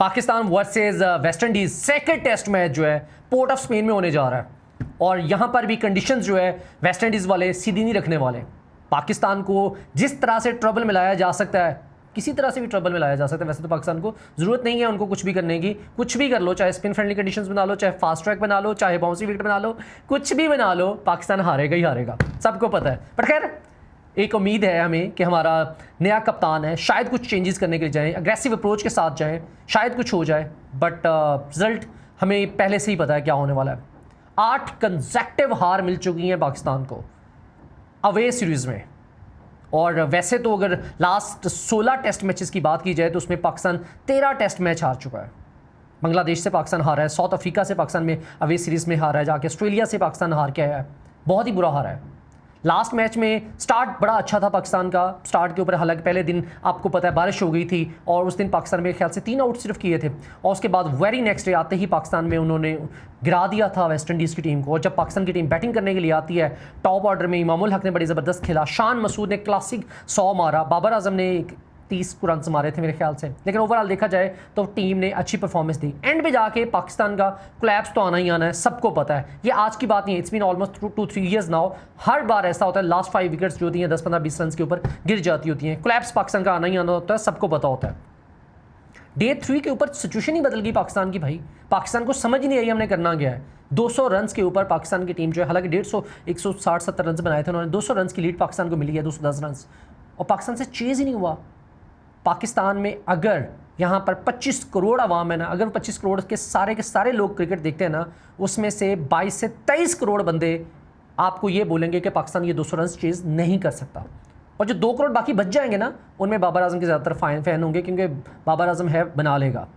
Pakistan versus West Indies second test match जो है port of Spain में होने जा रहा है और यहां पर भी कंडीशंस जो है वेस्ट इंडीज वाले सीधी नहीं रखने वाले। पाकिस्तान को जिस तरह से ट्रबल में लाया जा सकता है, किसी तरह से भी ट्रबल में लाया जा सकता है। वैसे तो पाकिस्तान को जरूरत नहीं है उनको कुछ भी करने की, कुछ भी कर लो, चाहे स्पिन फ्रेंडली कंडीशंस बना लो, चाहे फास्ट ट्रैक बना लो, चाहे बाउंसी विकेट बना लो, कुछ भी बना लो, पाकिस्तान हारेगा ही हारेगा, सबको पता है। पर खैर एक उम्मीद है हमें कि हमारा नया कप्तान है, शायद कुछ चेंजेस करने के लिए जाएँ, अग्रेसिव अप्रोच के साथ जाएँ, शायद कुछ हो जाए। बट रिजल्ट हमें पहले से ही पता है क्या होने वाला है। 8 कंसेक्टिव हार मिल चुकी हैं पाकिस्तान को अवे सीरीज़ में। और वैसे तो अगर लास्ट 16 टेस्ट मैचेस की बात की जाए तो उसमें पाकिस्तान 13 टेस्ट मैच हार चुका है। बांग्लादेश से पाकिस्तान हारा है, साउथ अफ्रीका से पाकिस्तान में अवे सीरीज़ में हारा है, जाके ऑस्ट्रेलिया से पाकिस्तान हार के आया है, बहुत ही बुरा हारा है। लास्ट मैच में स्टार्ट बड़ा अच्छा था पाकिस्तान का, स्टार्ट के ऊपर हालांकि पहले दिन आपको पता है बारिश हो गई थी और उस दिन पाकिस्तान में ख्याल से 3 आउट सिर्फ किए थे और उसके बाद वेरी नेक्स्ट डे आते ही पाकिस्तान में उन्होंने गिरा दिया था वेस्ट इंडीज़ की टीम को। और जब पाकिस्तान की टीम बैटिंग करने के लिए आती है, टॉप ऑर्डर में इमामुल हक ने बड़ी ज़बरदस्त खेला, शान मसूद ने क्लासिक 100 मारा, बाबर आजम ने 30 रन मारे थे मेरे ख्याल से, लेकिन ओवरऑल देखा जाए तो टीम ने अच्छी परफॉर्मेंस दी। एंड पे जाके पाकिस्तान का कोलैप्स तो आना ही आना है, सबको पता है, ये आज की बात नहीं है, it's been almost 2-3 years now. हर बार ऐसा होता है, लास्ट 5 विकेट्स जो होती हैं 10-15-20 रन के ऊपर गिर जाती होती हैं, कोलैप्स पाकिस्तान का आना ही आना होता है, सबको पता होता है। डे 3 के ऊपर सिचुएशन ही बदल गई पाकिस्तान की भाई, पाकिस्तान को समझ ही नहीं आई हमने करना क्या है। 200 रन के ऊपर पाकिस्तान की टीम जो है, हालांकि 160-170 रन बनाए थे उन्होंने, 200 रन की लीड पाकिस्तान को मिली है, 210 रन, और पाकिस्तान से चेज ही नहीं हुआ। पाकिस्तान में अगर यहाँ पर 25 करोड़ आवाम है ना, अगर 25 करोड़ के सारे लोग क्रिकेट देखते हैं ना, उसमें से 22 से 23 करोड़ बंदे आपको ये बोलेंगे कि पाकिस्तान ये 200 रन चेज नहीं कर सकता। और जो 2 करोड़ बाकी बच जाएंगे ना, उनमें बाबर आजम के ज़्यादातर फ़ैन होंगे, क्योंकि बाबर आजम है, बना लेगा।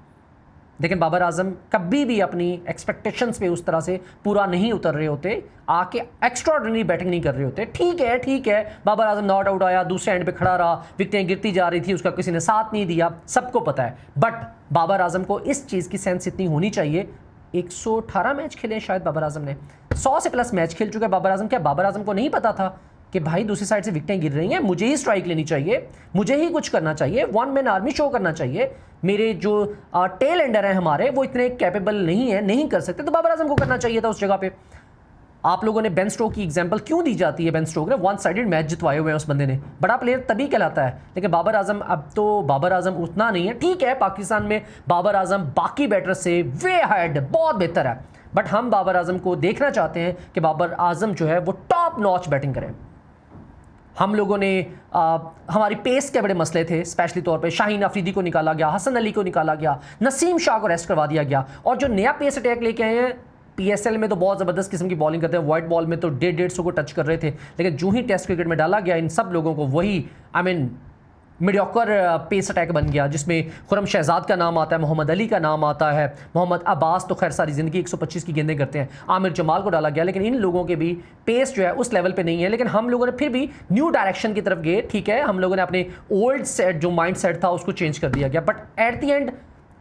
लेकिन बाबर आजम कभी भी अपनी एक्सपेक्टेशंस पे उस तरह से पूरा नहीं उतर रहे होते, आके एक्स्ट्राऑर्डिनरी बैटिंग नहीं कर रहे होते। ठीक है, बाबर आजम नॉट आउट आया, दूसरे एंड पे खड़ा रहा, विकेटें गिरती जा रही थी, उसका किसी ने साथ नहीं दिया, सबको पता है। बट बाबर आजम को इस चीज़ की सेंस इतनी होनी चाहिए, 118 मैच खेले शायद बाबर आजम ने, 100 से प्लस मैच खेल चुके बाबर आजम। क्या बाबर आजम को नहीं पता था कि भाई दूसरी साइड से विकेटें गिर रही हैं, मुझे ही स्ट्राइक लेनी चाहिए, मुझे ही कुछ करना चाहिए, 1 मैन आर्मी शो करना चाहिए, मेरे जो टेल एंडर हैं हमारे वो इतने कैपेबल नहीं है, नहीं कर सकते, तो बाबर आजम को करना चाहिए था उस जगह पे। आप लोगों ने बेन स्टोक की एग्जांपल क्यों दी जाती है? बेन स्टोक ने 1 साइडेड मैच जितवाए हुए हैं उस बंदे ने, बड़ा प्लेयर तभी कहलाता है। लेकिन बाबर आजम, अब तो बाबर आजम उतना नहीं है। ठीक है, पाकिस्तान में बाबर आजम बाकी बैटर से वे हेड बहुत बेहतर है, बट हम बाबर आजम को देखना चाहते हैं कि बाबर आजम जो है वो टॉप नॉच बैटिंग करें। हम लोगों ने हमारी पेस के बड़े मसले थे, स्पेशली तौर पे शाहीन अफरीदी को निकाला गया, हसन अली को निकाला गया, नसीम शाह को रेस्ट करवा दिया गया, और जो नया पेस अटैक लेके आए हैं, पीएसएल में तो बहुत ज़बरदस्त किस्म की बॉलिंग करते हैं, वाइट बॉल में तो 150 को टच कर रहे थे, लेकिन जो ही टेस्ट क्रिकेट में डाला गया इन सब लोगों को वही मीडियोकर पेस अटैक बन गया, जिसमें खुरम शहजाद का नाम आता है, मोहम्मद अली का नाम आता है, मोहम्मद अब्बास तो खैर सारी ज़िंदगी 125 की गेंदें करते हैं, आमिर जमाल को डाला गया, लेकिन इन लोगों के भी पेस जो है उस लेवल पे नहीं है। लेकिन हम लोगों ने फिर भी न्यू डायरेक्शन की तरफ गए। ठीक है, हम लोगों ने अपने ओल्ड सेट जो माइंड सेट था उसको चेंज कर दिया गया, but at the and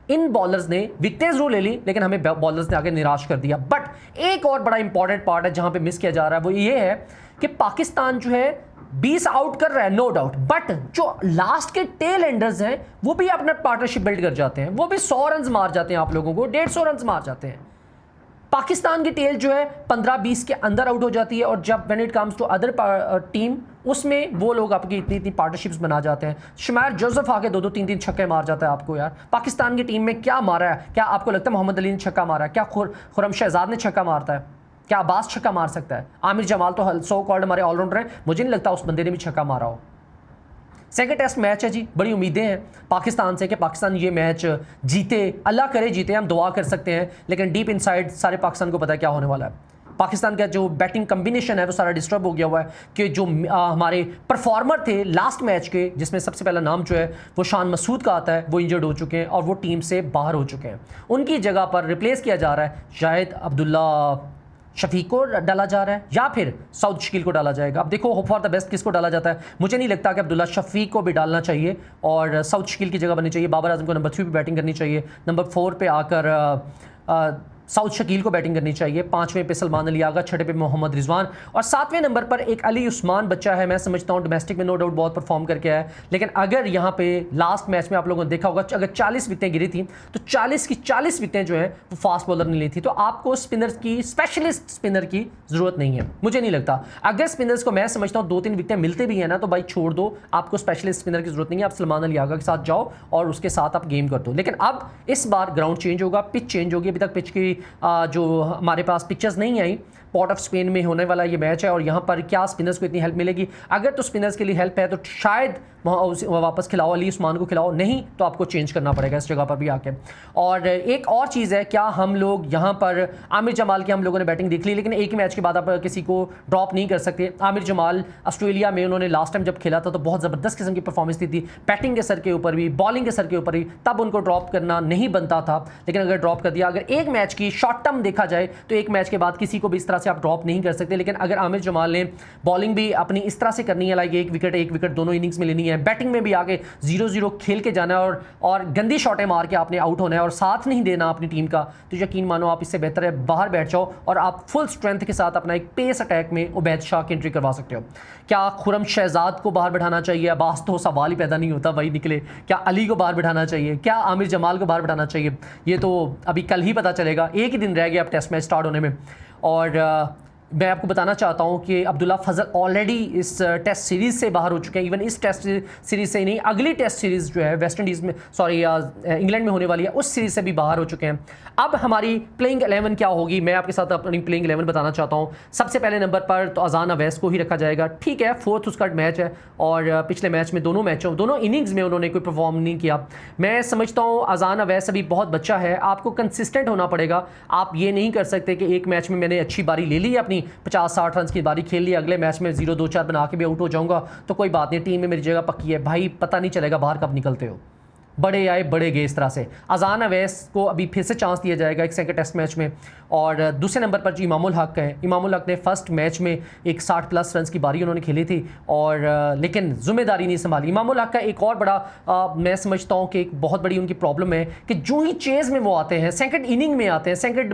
in bowlers ने विकेटें जरूर ले ली, लेकिन हमें बॉलर्स ने आगे निराश कर दिया। बट एक और बड़ा इंपॉर्टेंट पार्ट है जहां पे मिस किया जा रहा है, वो ये है कि पाकिस्तान जो है 20 आउट कर रहा है, नो डाउट, बट जो लास्ट के टेल एंडर्स हैं वो भी अपना पार्टनरशिप बिल्ड कर जाते हैं, वो भी 100 रन मार जाते हैं, आप लोगों को 150 रन मार जाते हैं। पाकिस्तान की टेल जो है 15-20 के अंदर आउट हो जाती है, और जब when it comes to other team उसमें वो लोग आपकी इतनी पार्टनरशिप्स बना जाते हैं। शुमायर जोसेफ आके 2-2 3-3 छक्के मार जाता है आपको। यार पाकिस्तान की टीम में क्या मारा है? क्या आपको लगता है मोहम्मद अली ने छक्का मारा है? क्या खुरम शहजाद ने छक्का मारता है? क्या अब्बास छक्का मार सकता है? आमिर जमाल तो सो कॉल्ड हमारे ऑलराउंडर हैं, मुझे नहीं लगता उस बंदे ने भी छक्का मारा हो। सेकंड टेस्ट मैच है जी, बड़ी उम्मीदें हैं पाकिस्तान से कि पाकिस्तान ये मैच जीते, अल्लाह करे जीते, हम दुआ कर सकते हैं, लेकिन डीप इनसाइड सारे पाकिस्तान को पता है क्या होने वाला है। पाकिस्तान का जो बैटिंग कम्बिनेशन है वो सारा डिस्टर्ब हो गया हुआ है कि जो हमारे परफॉर्मर थे लास्ट मैच के, जिसमें सबसे पहला नाम जो है वो शान मसूद का आता है, वो इंजर्ड हो चुके हैं और वो टीम से बाहर हो चुके हैं। उनकी जगह पर रिप्लेस किया जा रहा है, शायद अब्दुल्ला शफीक को डाला जा रहा है या फिर सऊद शकील को डाला जाएगा। अब देखो होप फॉर द बेस्ट किसको डाला जाता है। मुझे नहीं लगता कि अब्दुल्ला शफीक को भी डालना चाहिए और सऊद शकील की जगह बननी चाहिए। बाबर आजम को नंबर 3 पे बैटिंग करनी चाहिए, नंबर 4 पे आकर साउथ शकील को बैटिंग करनी चाहिए। 5वें पे सलमान अली आगा, 6ठे पे मोहम्मद रिजवान और 7वें नंबर पर एक अली उस्मान बच्चा है। मैं समझता हूँ डोमेस्टिक में नो डाउट बहुत परफॉर्म करके आया है, लेकिन अगर यहाँ पे लास्ट मैच में आप लोगों ने देखा होगा अगर 40 विकेटें गिरी थी तो 40 की 40 विकेटें जो है वो फास्ट बॉलर ने ली थी। तो आपको स्पिनर्स की, स्पेशलिस्ट स्पिनर की जरूरत नहीं है, मुझे नहीं लगता। अगर स्पिनर्स को मैं समझता हूँ 2-3 विकेटें मिलते भी है ना तो भाई छोड़ दो, आपको स्पेशलिस्ट स्पिनर की जरूरत नहीं है। आप सलमान अली आगा के साथ जाओ और उसके साथ आप गेम कर दो। लेकिन अब इस बार ग्राउंड चेंज होगा, पिच चेंज होगी। अभी तक पिच की जो हमारे पास पिक्चर्स नहीं आई। पोर्ट ऑफ स्पेन में होने वाला ये मैच है और यहाँ पर क्या स्पिनर्स को इतनी हेल्प मिलेगी? अगर तो स्पिनर्स के लिए हेल्प है तो शायद वापस खिलाओ, अली उस्मान को खिलाओ, नहीं तो आपको चेंज करना पड़ेगा इस जगह पर भी आके। और एक और चीज़ है, क्या हम लोग यहाँ पर आमिर जमाल की हम लोगों ने बैटिंग देख ली, लेकिन एक ही मैच के बाद आप किसी को ड्रॉप नहीं कर सकते। आमिर जमाल ऑस्ट्रेलिया में उन्होंने लास्ट टाइम जब खेला था तो बहुत ज़बरदस्त किस्म की परफॉर्मेंस दी थी, बैटिंग के सर के ऊपर भी, बॉलिंग के सर के ऊपर भी, तब उनको ड्रॉप करना नहीं बनता था। लेकिन अगर ड्रॉप कर दिया, अगर एक मैच की शॉर्ट टर्म देखा जाए तो एक मैच के बाद किसी को भी इस तरह से आप ड्रॉप नहीं कर सकते। लेकिन अगर आमिर जमाल ने बॉलिंग भी अपनी इस तरह से करनी है, लाइक एक विकेट दोनों इनिंग्स में लेनी है, बैटिंग में भी आगे 0-0 खेल के जाना है और गंदी शॉटें मार के आपने आउट होना है और साथ नहीं देना अपनी टीम का, तो यकीन मानो आप इससे बेहतर है बाहर बैठ जाओ और आप फुल स्ट्रेंथ के साथ अपना एक पेस अटैक में उबैद शाह की एंट्री करवा सकते हो। क्या खुरम शहजाद को बाहर बैठाना चाहिए? अब्बास तो सवाल ही पैदा नहीं होता, वही निकले। क्या अली को बाहर बैठाना चाहिए? क्या आमिर जमाल को बाहर बैठाना चाहिए? ये तो अभी कल ही पता चलेगा। एक ही दिन रह गया अब टेस्ट मैच स्टार्ट होने में। और मैं आपको बताना चाहता हूं कि अब्दुल्ला फजल ऑलरेडी इस टेस्ट सीरीज़ से बाहर हो चुके हैं। इवन इस टेस्ट सीरीज़ से ही नहीं, अगली टेस्ट सीरीज़ जो है वेस्ट इंडीज़ में, सॉरी इंग्लैंड में होने वाली है, उस सीरीज़ से भी बाहर हो चुके हैं। अब हमारी प्लेइंग 11 क्या होगी, मैं आपके साथ अपनी प्लेइंग 11 बताना चाहता हूं। सबसे पहले नंबर पर तो अजान अवैस को ही रखा जाएगा। ठीक है, 4th उसका मैच है और पिछले मैच में दोनों इनिंग्स में उन्होंने कोई परफॉर्म नहीं किया। मैं समझता हूँ अजान अवैस अभी बहुत बच्चा है, आपको कंसिस्टेंट होना पड़ेगा। आप ये नहीं कर सकते कि एक मैच में मैंने अच्छी बारी ले ली है, अपनी 50-60 रन की बारी खेल ली, अगले मैच में 0-2-4 बना के भी आउट हो जाऊंगा तो कोई बात नहीं, टीम में मेरी जगह पक्की है। भाई पता नहीं चलेगा बाहर कब निकलते हो, बड़े आए बड़े गए इस तरह से। अजान अवैस को अभी फिर से चांस दिया जाएगा एक सेकंड टेस्ट मैच में। और दूसरे नंबर पर जी इमामुल हक है। इमामुल हक ने फर्स्ट मैच में एक 60+ रन की बारी उन्होंने खेली थी और लेकिन जिम्मेदारी नहीं संभाली। इमामुल हक का एक और बड़ा मैं समझता हूँ कि एक बहुत बड़ी उनकी प्रॉब्लम है कि जो ही चेज़ में वो आते हैं, सेकंड इनिंग में आते हैं, सेकंड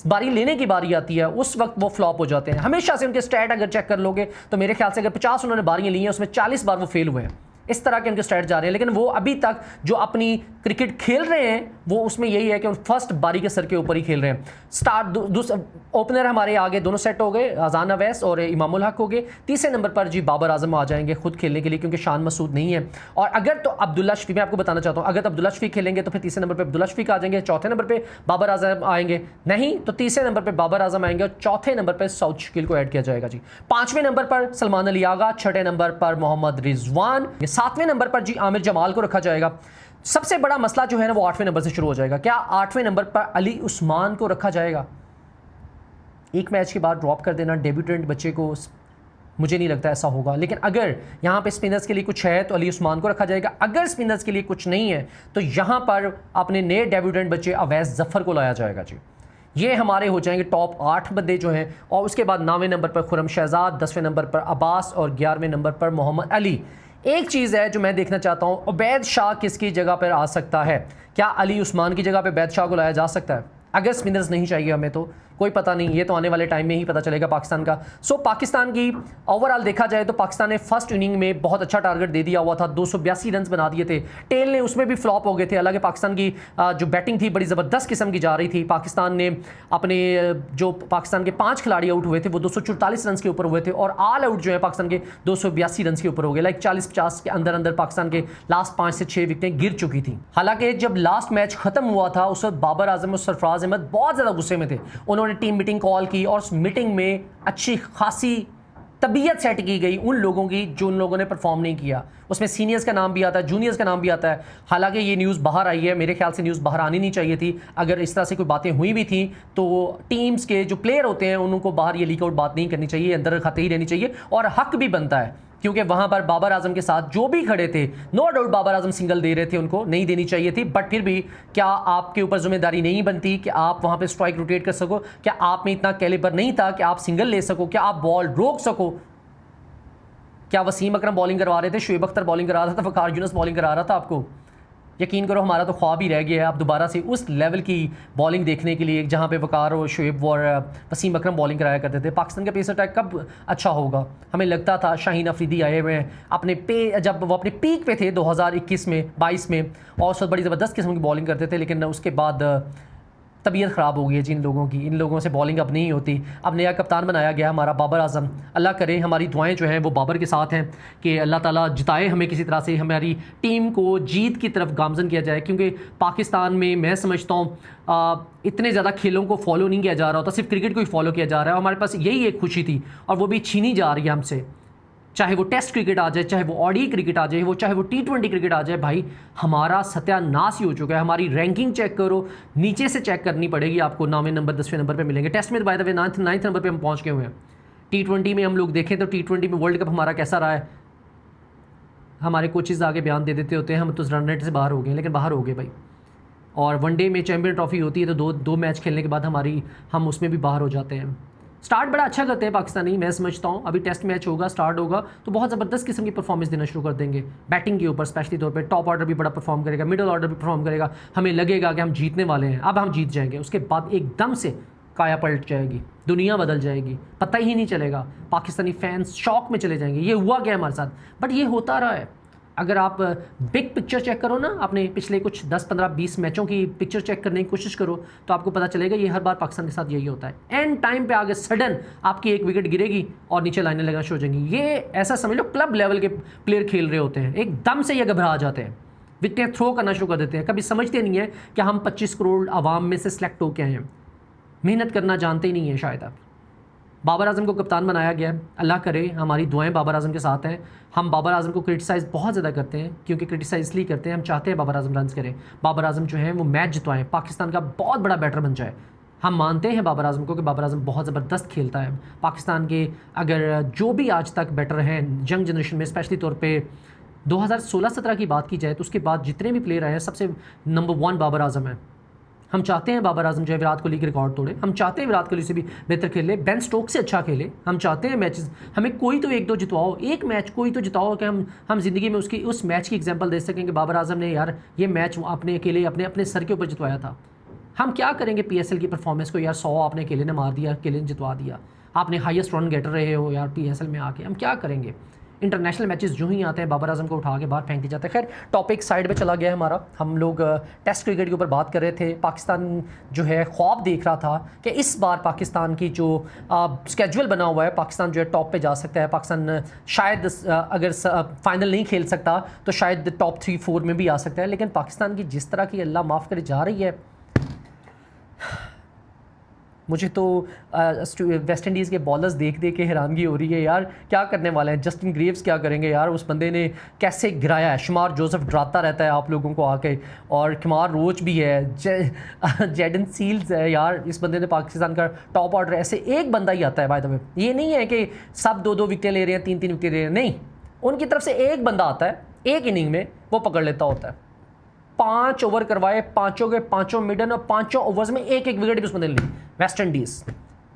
बारी लेने की बारी आती है, उस वक्त वो फ्लॉप हो जाते हैं। हमेशा से उनके स्टैट अगर चेक कर लोगे तो मेरे ख्याल से अगर 50 उन्होंने बारियाँ ली हैं उसमें 40 बार वो फेल हुए हैं। इस तरह के उनके स्टैट जा रहे हैं। लेकिन वो अभी तक जो अपनी क्रिकेट खेल रहे हैं वो उसमें यही है कि फर्स्ट बारी के सर के ऊपर ही खेल रहे हैं। ओपनर हमारे आगे दोनों सेट हो गए, अजान अवैस और इमामुल हक हो गए। तीसरे नंबर पर जी बाबर आजम आ जाएंगे खुद खेलने के लिए क्योंकि शान मसूद नहीं है। और अगर तो अब्दुल्ला शफीक, मैं आपको बताना चाहता हूँ, अगर तो अब्दुल्ला शफीक खेलेंगे तो फिर तीसरे नंबर पर अब्दुल्ला शफीक आ जाएंगे, चौथे नंबर पर बाबर आजम आएंगे, नहीं तो तीसरे नंबर पर बाबर आजम आएंगे और चौथे नंबर पर साउथ शकील को ऐड किया जाएगा जी। 5वें नंबर पर सलमान अली आगा, 6ठे नंबर पर मोहम्मद रिजवान, 7वें नंबर पर जी आमिर जमाल को रखा जाएगा। सबसे बड़ा मसला जो है ना वो 8वें नंबर से शुरू हो जाएगा। क्या 8वें नंबर पर अली उस्मान को रखा जाएगा? एक मैच के बाद ड्रॉप कर देना डेब्यूटेंट बच्चे को, मुझे नहीं लगता ऐसा होगा। लेकिन अगर यहाँ पे स्पिनर्स के लिए कुछ है तो अली उस्मान को रखा जाएगा। अगर स्पिनर्स के लिए कुछ नहीं है तो यहाँ पर अपने नए डेब्यूटेंट बच्चे अवैस जफर को लाया जाएगा जी। ये हमारे हो जाएंगे टॉप 8 बंदे जो हैं। और उसके बाद 9वें नंबर पर खुरम शहजाद, 10वें नंबर पर अब्बास और 11वें नंबर पर मोहम्मद अली। एक चीज़ है जो मैं देखना चाहता हूँ, उबैद शाह किसकी जगह पर आ सकता है? क्या अली उस्मान की जगह पे उबैद शाह को लाया जा सकता है? अगर स्पिनर्स नहीं चाहिए हमें तो कोई पता नहीं, ये तो आने वाले टाइम में ही पता चलेगा पाकिस्तान का। सो पाकिस्तान की ओवरऑल देखा जाए तो पाकिस्तान ने फर्स्ट इनिंग में बहुत अच्छा टारगेट दे दिया हुआ था, 282 रन बना दिए थे। टेल ने उसमें भी फ्लॉप हो गए थे। हालांकि पाकिस्तान की जो बैटिंग थी बड़ी ज़बरदस्त किस्म की जा रही थी। पाकिस्तान ने अपने जो पाकिस्तान के 5 खिलाड़ी आउट हुए थे वो 244 रन के ऊपर हुए थे और ऑल आउट जो है पाकिस्तान के 282 रन के ऊपर हो गए। लाइक 40-50 के अंदर अंदर पाकिस्तान के लास्ट 5 से 6 विकेटें गिर चुकी थी। हालांकि जब लास्ट मैच खत्म हुआ था उस वक्त बाबर आजम और सरफराज अहमद बहुत ज़्यादा गुस्से में थे। उन्होंने टीम मीटिंग कॉल की और उस मीटिंग में अच्छी खासी तबीयत सेट की गई उन लोगों की जो उन लोगों ने परफॉर्म नहीं किया। उसमें सीनियर्स का नाम भी आता है, जूनियर्स का नाम भी आता है। हालांकि ये न्यूज़ बाहर आई है, मेरे ख्याल से न्यूज़ बाहर आनी नहीं चाहिए थी। अगर इस तरह से कोई बातें हुई भी थी तो टीम्स के जो प्लेयर होते हैं उनको बाहर ये लीक आउट बात नहीं करनी चाहिए, अंदर खाते ही रहनी चाहिए। और हक भी बनता है क्योंकि वहां पर बाबर आजम के साथ जो भी खड़े थे, no doubt Babar Azam single दे रहे थे, उनको नहीं देनी चाहिए थी। बट फिर भी क्या आपके ऊपर जिम्मेदारी नहीं बनती कि आप वहां पे स्ट्राइक रोटेट कर सको? क्या आप में इतना कैलिबर नहीं था कि आप सिंगल ले सको? क्या आप बॉल रोक सको? क्या वसीम अकरम बॉलिंग करवा रहे थे, शुएब अख्तर बॉलिंग करा रहा था, वकार यूनुस बॉलिंग करा रहा था आपको? यकीन करो हमारा तो ख्वाब ही रह गया है अब दोबारा से उस लेवल की बॉलिंग देखने के लिए जहाँ पे वकार और शुएब और वसीम अकरम बॉलिंग कराया करते थे। पाकिस्तान का पेस अटैक कब अच्छा होगा? हमें लगता था शाहीन अफरीदी आए हुए हैं अपने जब वो अपने पीक पे थे 2021 में 22 में और सब बड़ी ज़बरदस्त किस्म की बॉलिंग करते थे, लेकिन उसके बाद तबीयत ख़राब हो गई है जिन लोगों की, इन लोगों से बॉलिंग अब नहीं होती। अब नया कप्तान बनाया गया हमारा बाबर आजम। अल्लाह करे हमारी दुआएं जो हैं वो बाबर के साथ हैं कि अल्लाह ताला जिताए हमें, किसी तरह से हमारी टीम को जीत की तरफ गामजन किया जाए। क्योंकि पाकिस्तान में मैं समझता हूँ इतने ज़्यादा खेलों को फॉलो नहीं किया जा रहा होता, सिर्फ क्रिकेट को ही फॉलो किया जा रहा है। हमारे पास यही एक खुशी थी और वो भी छीनी जा रही है हमसे, चाहे वो टेस्ट क्रिकेट आ जाए, चाहे वो ओडी क्रिकेट आ जाए, वो चाहे वो T20 क्रिकेट आ जाए। भाई हमारा सत्यानाश ही हो चुका है। हमारी रैंकिंग चेक करो, नीचे से चेक करनी पड़ेगी आपको, 9वें नंबर 10वें नंबर पे मिलेंगे। टेस्ट में by the way 9th number पे हम पहुंच गए हुए हैं। T20 में हम लोग देखें तो T20 में वर्ल्ड कप हमारा कैसा रहा है, हमारे कोचेज़ आगे बयान दे देते होते हैं हम तो रन रेट से बाहर हो गए, लेकिन बाहर हो गए भाई। और वनडे में चैम्पियन ट्रॉफी होती है तो दो मैच खेलने के बाद हम उसमें भी बाहर हो जाते हैं। स्टार्ट बड़ा अच्छा करते हैं पाकिस्तानी, मैं समझता हूँ अभी टेस्ट मैच होगा, स्टार्ट होगा तो बहुत ज़बरदस्त किस्म की परफॉर्मेंस देना शुरू कर देंगे बैटिंग के ऊपर, स्पेशली तौर पे टॉप ऑर्डर भी बड़ा परफॉर्म करेगा, मिडिल ऑर्डर भी परफॉर्म करेगा। हमें लगेगा कि हम जीतने वाले हैं, अब हम जीत जाएंगे। उसके बाद एकदम से काया पलट जाएगी, दुनिया बदल जाएगी, पता ही नहीं चलेगा। पाकिस्तानी फैंस शॉक में चले जाएंगे। ये हुआ क्या हमारे साथ, बट ये होता रहा है। अगर आप बिग पिक्चर चेक करो ना, अपने पिछले कुछ 10, 15, 20 मैचों की पिक्चर चेक करने की कोशिश करो तो आपको पता चलेगा ये हर बार पाकिस्तान के साथ यही होता है। एंड टाइम पे आगे सडन आपकी एक विकेट गिरेगी और नीचे लाइनें लगना शुरू हो जाएंगी। ये ऐसा समझ लो क्लब लेवल के प्लेयर खेल रहे होते हैं, एकदम से ये घबरा जाते हैं, विकेटें थ्रो करना शुरू कर देते हैं। कभी समझते नहीं है कि हम 25 करोड़ आवाम में से सिलेक्ट होके आए हैं, मेहनत करना जानते ही नहीं है शायद। आप बाबर आजम को कप्तान बनाया गया है, अल्लाह करे हमारी दुआएं बाबर आजम के साथ हैं। हम बाबर आजम को क्रिटिसाइज़ बहुत ज़्यादा करते हैं, क्योंकि क्रिटिसाइज़ इसलिए करते हैं हम चाहते हैं बाबर आजम रन करें, बाबर आजम जो है वो मैच जितवाएं, पाकिस्तान का बहुत बड़ा बैटर बन जाए। हम मानते हैं बाबर आजम को कि बाबर आजम बहुत ज़बरदस्त खेलता है। पाकिस्तान के अगर जो भी आज तक बैटर हैं यंग जनरेशन में, स्पेशली तौर पे 2016-17 की बात की जाए तो उसके बाद जितने भी प्लेयर आए हैं सबसे नंबर 1 बाबर आजम है। हम चाहते हैं बाबर आजम जो है विराट कोहली के रिकॉर्ड तोड़े, हम चाहते हैं विराट कोहली से भी बेहतर खेले, बेन स्टोक्स से अच्छा खेले। हम चाहते हैं मैचेस हमें कोई तो 1-2 जितवाओ, एक मैच कोई तो जिताओ कि हम ज़िंदगी में उसकी उस मैच की एग्जांपल दे सकें कि बाबर आजम ने यार ये मैच अपने अकेले अपने सर के ऊपर जितवाया था। हम क्या करेंगे PSL की परफॉर्मेंस को, यार 100 आपने अकेले ने मार दिया, अकेले ने जितवा दिया, आपने हाईएस्ट रन गेटर रहे हो यार PSL में आके, हम क्या करेंगे। इंटरनेशनल मैचेस जो ही आते हैं बाबर आजम को उठा के बाहर फेंक दिया जाता है। खैर टॉपिक साइड में चला गया है हमारा, हम लोग टेस्ट क्रिकेट के ऊपर बात कर रहे थे। पाकिस्तान जो है ख्वाब देख रहा था कि इस बार पाकिस्तान की जो स्केड्यूल बना हुआ है, पाकिस्तान जो है टॉप पे जा सकता है। पाकिस्तान शायद अगर फाइनल नहीं खेल सकता तो शायद टॉप 3-4 में भी आ सकता है। लेकिन पाकिस्तान की जिस तरह की अल्लाह माफ़ करे जा रही है, मुझे तो वेस्ट इंडीज़ के बॉलर्स देख के हैरानगी हो रही है यार, क्या करने वाले हैं। जस्टिन ग्रेव्स क्या करेंगे यार, उस बंदे ने कैसे गिराया है। शुमार जोसेफ डराता रहता है आप लोगों को आके, और कुमार रोच भी है, जेडन सील्स है यार। इस बंदे ने पाकिस्तान का टॉप ऑर्डर ऐसे एक बंदा ही आता है बाय द वे, ये नहीं है कि सब 2-2 विकेटें ले रहे हैं, 3-3 विकेट ले रहे हैं, नहीं, उनकी तरफ से एक बंदा आता है एक इनिंग में, वो पकड़ लेता होता है। 5 ओवर करवाए, पाँचों के पाँचों मिडन और 5 ओवर्स में एक विकेट भी उस बंदे ने ली। वेस्ट इंडीज़,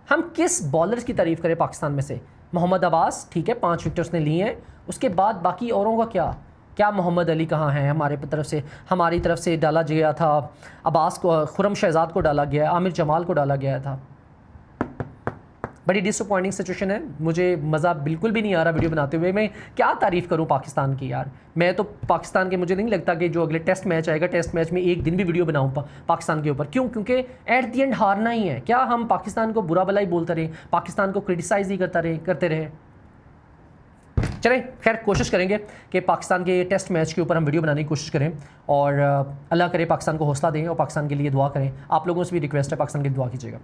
हम किस बॉलर्स की तारीफ़ करें पाकिस्तान में से। मोहम्मद अब्बास ठीक है 5 विकेट उसने लिए हैं, उसके बाद बाकी औरों का क्या मोहम्मद अली कहाँ है। हमारी तरफ से डाला गया था अब्बास को, खुरम शहजाद को डाला गया, आमिर जमाल को डाला गया था। बड़ी डिसअपॉइंटिंग सिचुएशन है, मुझे मज़ा बिल्कुल भी नहीं आ रहा वीडियो बनाते हुए। मैं क्या तारीफ़ करूं पाकिस्तान की यार, मैं तो पाकिस्तान के, मुझे नहीं लगता कि जो अगले टेस्ट मैच आएगा, टेस्ट मैच में एक दिन भी वीडियो बनाऊं पाकिस्तान के ऊपर। क्यों? क्योंकि एट द एंड हारना ही है। क्या हम पाकिस्तान को बुरा भला ही बोलते रहे, पाकिस्तान को क्रिटिसाइज़ ही करते रहे। चलें, खैर कोशिश करेंगे कि पाकिस्तान के टेस्ट मैच के ऊपर हम वीडियो बनाने की कोशिश करें, और अल्लाह करे पाकिस्तान को हौसला दें और पाकिस्तान के लिए दुआ करें। आप लोगों से भी रिक्वेस्ट है पाकिस्तान की दुआ कीजिएगा।